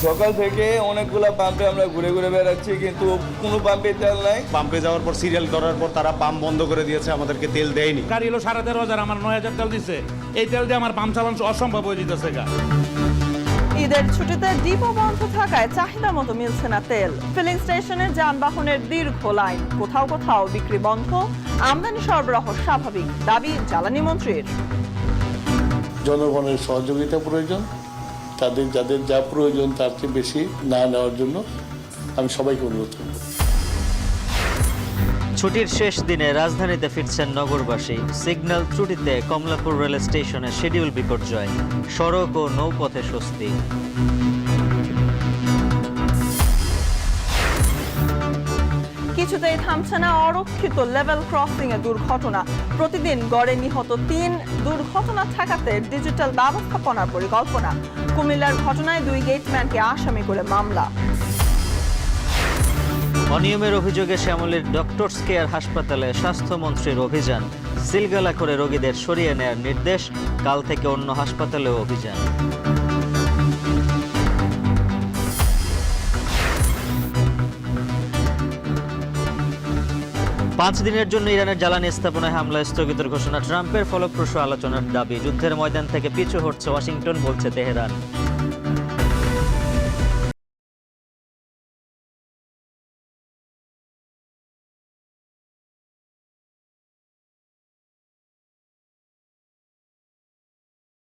সকাল থেকে অনেকগুলো পাম্পে আমরা ঘুরে ঘুরে বেড়াচ্ছি, কিন্তু কোনো পাম্পে তেল নাই। পাম্পে যাওয়ার পর সিরিয়াল করার পর তারা পাম্প বন্ধ করে দিয়েছে, আমাদেরকে তেল দেয়নি। গাড়ি হলো 13,500, আমার 9,000 তেল দিচ্ছে। এই তেল দিয়ে আমার পাম্প চালানো অসম্ভব হয়ে যেতেছে। ঈদের ছুটিতে ডিপো বন্ধ থাকায় চাহিদা মতো মিলছে না তেল। ফিলিং স্টেশনে যানবাহনের দীর্ঘ লাইন, কোথাও কোথাও বিক্রি বন্ধ। আমদানি সরবরাহ স্বাভাবিক, দাবি জ্বালানি মন্ত্রীর। জনগণের সহযোগিতা প্রয়োজন, তাদের যাদের যা প্রয়োজন তার চেয়ে বেশি না নেওয়ার জন্য আমি সবাইকে অনুরোধ করব। ছুটির শেষ দিনে রাজধানীতে ফিরছেন নগরবাসী। সিগন্যাল ত্রুটিতে কমলাপুর রেল স্টেশনে শিডিউল বিপর্যয়, সড়ক ও নৌপথে স্বস্তি। কিছুতেই থামছে না অরক্ষিত লেভেল ক্রসিং এ দুর্ঘটনা। প্রতিদিন গড়ে নিহত 3। দুর্ঘটনা ঠেকাতে ডিজিটাল ব্যবস্থাপনার পরিকল্পনা। কুমিল্লার ঘটনায় 2 গেটম্যানকে আসামি করে মামলা। অনিয়মের অভিযোগে শ্যামলীর ডক্টরস কেয়ার হাসপাতালে স্বাস্থ্যমন্ত্রীর অভিযান। সিলগালা করে রোগীদের সরিয়ে নেয়ার নির্দেশ। কাল থেকে অন্য হাসপাতালেও অভিযান। পাঁচ দিনের জন্য ইরানের জ্বালানি স্থাপনায় হামলা স্থগিতের ঘোষণা ট্রাম্পের। ফলপ্রসূ আলোচনার দাবি। যুদ্ধের ময়দান থেকে পিছু হটছে ওয়াশিংটন, বলছে তেহরান।